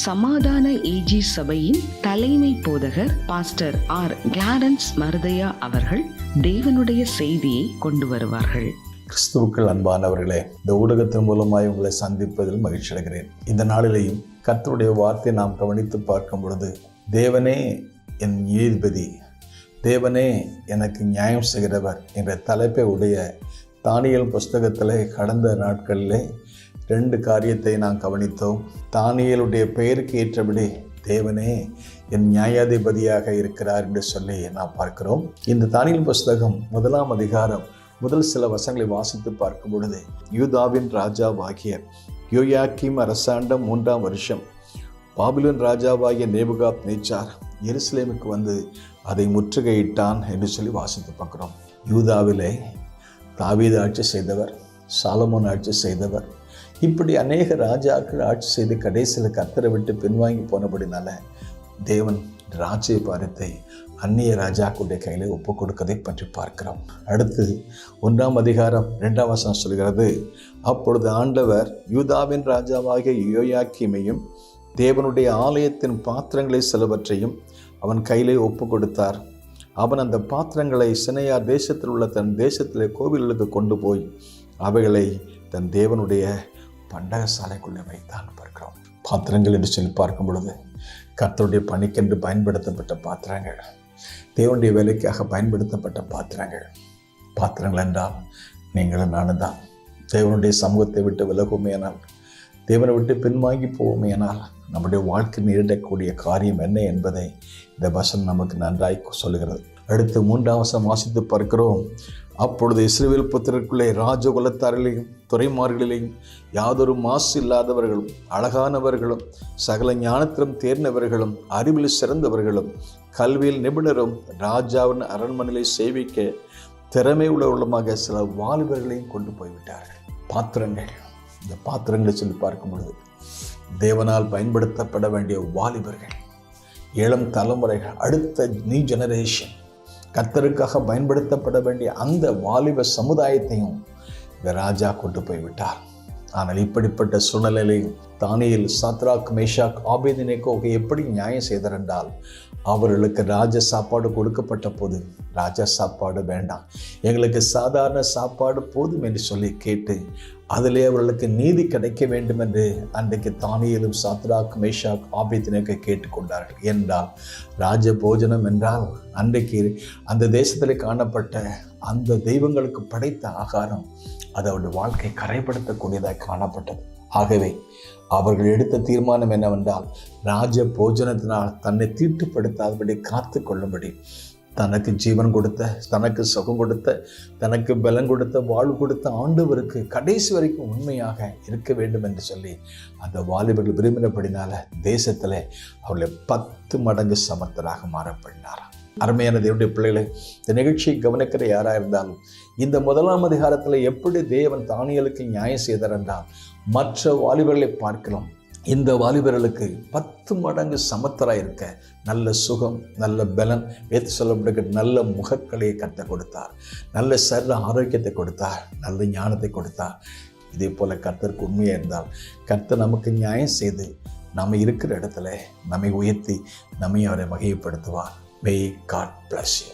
சமாதான ஏஜி சபையின் தலைமை போதகர் பாஸ்டர் ஆர் கிளாரன்ஸ் மருதையா அவர்கள் தேவனுடைய செய்தியை கொண்டு வருவார்கள். கிறிஸ்துவுக்குள் அன்பானவர்களே, இந்த ஊடகத்தின் மூலமாய் உங்களை சந்திப்பதில் மகிழ்ச்சி அடைகிறேன். இந்த நாளிலேயும் கர்த்தருடைய வார்த்தையை நாம் கவனித்து பார்க்கும் பொழுது, தேவனே என் நீதிபதி, தேவனே எனக்கு நியாயம் செய்கிறவர் என்ற தலைப்பை உடைய தானியேல் புஸ்தகத்திலே கடந்த நாட்களிலே 2 காரியத்தை நாம் கவனித்தோம். தானியேலுடைய பெயருக்கு ஏற்றபடி தேவனே என் நியாயாதிபதியாக இருக்கிறார் என்று சொல்லி நாம் பார்க்கிறோம். இந்த தானியேல் புஸ்தகம் 1ஆம் அதிகாரம் முதல் சில வசனங்களை வாசித்து பார்க்கும் பொழுது, யூதாவின் ராஜாவாகிய யோயாக்கீம் அரசாண்டம் 3ஆம் வருஷம் பாபிலோன் ராஜாவாகிய நேபுகாத் நேச்சார் எருசலேமுக்கு வந்து அதை முற்றுகையிட்டான் என்று சொல்லி வாசித்து பார்க்கிறோம். யூதாவிலே தாவீது ஆட்சி செய்தவர், சாலமோன் ஆட்சி செய்தவர், இப்படி அநேக ராஜாக்கள் ஆட்சி செய்து கடைசியில் கர்த்தரை விட்டு பின்வாங்கி போனபடினால தேவன் ராஜ்ய பாரத்தை அந்நிய ராஜாக்களுடைய கையில ஒப்பு கொடுக்கதை பற்றி பார்க்கிறோம். அடுத்து 1ஆம் அதிகாரம் 2ஆம் வசனம் சொல்கிறது, அப்பொழுது ஆண்டவர் யூதாவின் ராஜாவாகிய யோயாக்கீமையும் தேவனுடைய ஆலயத்தின் பாத்திரங்களை சிலவற்றையும் அவன் கையிலே ஒப்பு கொடுத்தார். அவன் அந்த பாத்திரங்களை சினையார் தேசத்தில் உள்ள தன் தேசத்திலே கோவில்களுக்கு கொண்டு போய் அவைகளை தன் தேவனுடைய பண்டகசாலைக்குள்ளே வைத்தான் பார்க்கிறோம். பாத்திரங்கள் என்று சொல்லி பார்க்கும் பொழுது கர்த்தருடைய பணிக்கென்று பயன்படுத்தப்பட்ட பாத்திரங்கள், தேவனுடைய வேலைக்காக பயன்படுத்தப்பட்ட பாத்திரங்கள் என்றால் நீங்களும் நானும் தான். தேவனுடைய சமூகத்தை விட்டு விலகுமேனால், தேவனை விட்டு பின்வாங்கி போவோமேனால் நம்முடைய வாழ்க்கை நேரிடக்கூடிய காரியம் என்ன என்பதை இந்த வசனம் நமக்கு நன்றாய் சொல்லுகிறது. அடுத்து 3ஆம் வசனம் வாசித்து பார்க்கிறோம். அப்பொழுது இஸ்ரவேல் புத்திரருக்குள்ளே ராஜகுலத்தாரிலையும் துறைமார்களிலையும் யாதொரு மாசு இல்லாதவர்களும் அழகானவர்களும் சகல ஞானத்திலும் தேர்ந்தவர்களும் அறிவில் சிறந்தவர்களும் கல்வியில் நிபுணரும் ராஜாவின் அரண்மனையை சேவிக்க திறமை உள்ளவர்களுமாக சில வாலிபர்களையும் கொண்டு போய்விட்டார்கள். பாத்திரங்கள், இந்த பாத்திரங்களை சொல்லி பார்க்கும் பொழுது தேவனால் பயன்படுத்தப்பட வேண்டிய வாலிபர்கள், இளம் தலைமுறைகள், அடுத்த நியூ ஜெனரேஷன், கர்த்தருக்காக பயன்படுத்தப்பட வேண்டிய அந்த வாலிப சமுதாயத்தையும் இந்த ராஜா கொண்டு போய்விட்டார். ஆனால் இப்படிப்பட்ட சூழ்நிலையிலையும் தானியேல், சாத்ராக், மேஷாக், ஆபேத்நேகோவுக்கு எப்படி நியாயம் செய்தார் என்றால், அவர்களுக்கு ராஜ சாப்பாடு கொடுக்கப்பட்ட போது ராஜா சாப்பாடு வேண்டாம், எங்களுக்கு சாதாரண சாப்பாடு போதும் என்று சொல்லி கேட்டு அதிலே அவர்களுக்கு நீதி கிடைக்க வேண்டும் என்று அன்றைக்கு தானியேலும் சாத்ராக், மேஷாக், ஆபேத்நேகோ கேட்டுக்கொண்டார்கள். என்றால் ராஜ போஜனம் என்றால் அன்றைக்கு அந்த தேசத்தில் காணப்பட்ட அந்த தெய்வங்களுக்கு படைத்த ஆகாரம் அது அவருடைய வாழ்க்கை கரைப்படுத்தக்கூடியதாக காணப்பட்டது. ஆகவே அவர்கள் எடுத்த தீர்மானம் என்னவென்றால், ராஜ போஜனத்தினால் தன்னை தீட்டுப்படுத்தாதபடி காத்து கொள்ளும்படி, தனக்கு ஜீவன் கொடுத்த, தனக்கு சுகம் கொடுத்த, தனக்கு பலம் கொடுத்த, வாழ்வு கொடுத்த ஆண்டவருக்கு கடைசி வரைக்கும் உண்மையாக இருக்க வேண்டும் என்று சொல்லி அந்த வாலிபர்கள் விரும்பினபடினால தேசத்தில் அவர்களை 10 மடங்கு சமர்த்தராக மாறப்படினார். அருமையான தேவனுடைய பிள்ளைகளை, இந்த நிகழ்ச்சியை கவனிக்கிற யாராக இருந்தாலும் இந்த 1ஆம் அதிகாரத்தில் எப்படி தேவன் தானியேலுக்கு நியாயம் செய்தார் என்றால், மற்ற வாலிபர்களை பார்க்கலாம், இந்த வாலிபர்களுக்கு 10 மடங்கு சமத்தராக இருக்க நல்ல சுகம், நல்ல பலன், வேத்து சொல்லப்படுகிற நல்ல முகக்கலையை கர்த்தர் கொடுத்தார், நல்ல சரீர ஆரோக்கியத்தை கொடுத்தார், நல்ல ஞானத்தை கொடுத்தார். இதே போல கர்த்தருக்கு உண்மையாக இருந்தால் கர்த்தர் நமக்கு நியாயம் செய்து நம்ம இருக்கிற இடத்துல நம்மை உயர்த்தி நம்மை அவரை மகிமைப்படுத்துவார். May God bless you.